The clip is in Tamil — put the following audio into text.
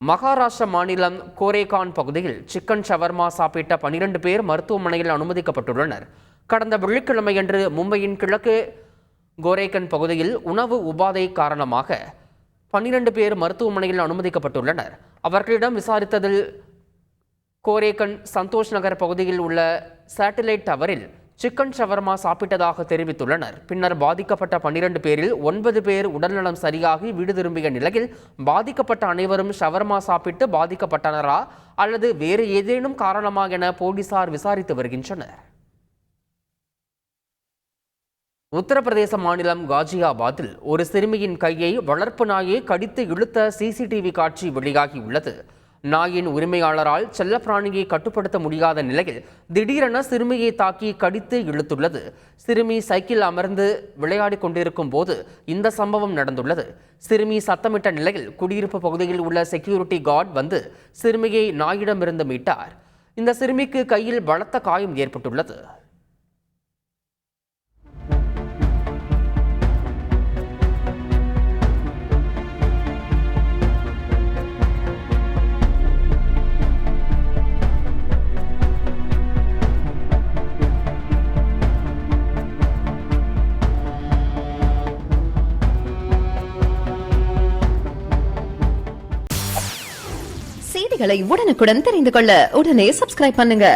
மகாராஷ்டிரா மாநிலம் கோரேகான் பகுதியில் சிக்கன் ஷவர்மா சாப்பிட்ட 12 பேர் மருத்துவமனையில் அனுமதிக்கப்பட்டுள்ளனர். கடந்த வெள்ளிக்கிழமையன்று மும்பையின் கிழக்கு கோரேகன் பகுதியில் உணவு உபாதை காரணமாக 12 பேர் மருத்துவமனையில் அனுமதிக்கப்பட்டுள்ளனர். அவர்களிடம் விசாரித்ததில் கோரேகன் சந்தோஷ் நகர் பகுதியில் உள்ள சேட்டலைட் டவரில் சிக்கன் ஷவர்மா சாப்பிட்டதாக தெரிவித்துள்ளனர். பின்னர் பாதிக்கப்பட்ட 12 பேரில் 9 பேர் உடல்நலம் சரியாகி வீடு திரும்பிய நிலையில் பாதிக்கப்பட்ட அனைவரும் ஷவர்மா சாப்பிட்டு பாதிக்கப்பட்டனரா அல்லது வேறு ஏதேனும் காரணமா என போலீசார் விசாரித்து வருகின்றனர். உத்தரப்பிரதேச மாநிலம் காஜியாபாத்தில் ஒரு சிறுமியின் கையை வளர்ப்பு நாயை கடித்து இழுத்த சிசிடிவி காட்சி வெளியாகியுள்ளது. நாயின் உரிமையாளரால் செல்லப்பிராணியை கட்டுப்படுத்த முடியாத நிலையில் திடீரென சிறுமியை தாக்கி கடித்து இழுத்துள்ளது. சிறுமி சைக்கிள் அமர்ந்து விளையாடி கொண்டிருக்கும் போது இந்த சம்பவம் நடந்துள்ளது. சிறுமி சத்தமிட்ட நிலையில் குடியிருப்பு பகுதியில் உள்ள செக்யூரிட்டி கார்டு வந்து சிறுமியை நாயிடமிருந்து மீட்டார். இந்த சிறுமிக்கு கையில் பலத்த காயம் ஏற்பட்டுள்ளது. செய்திகளை உடனுக்குடன் தெரிந்து கொள்ள உடனே சப்ஸ்கிரைப் பண்ணுங்க.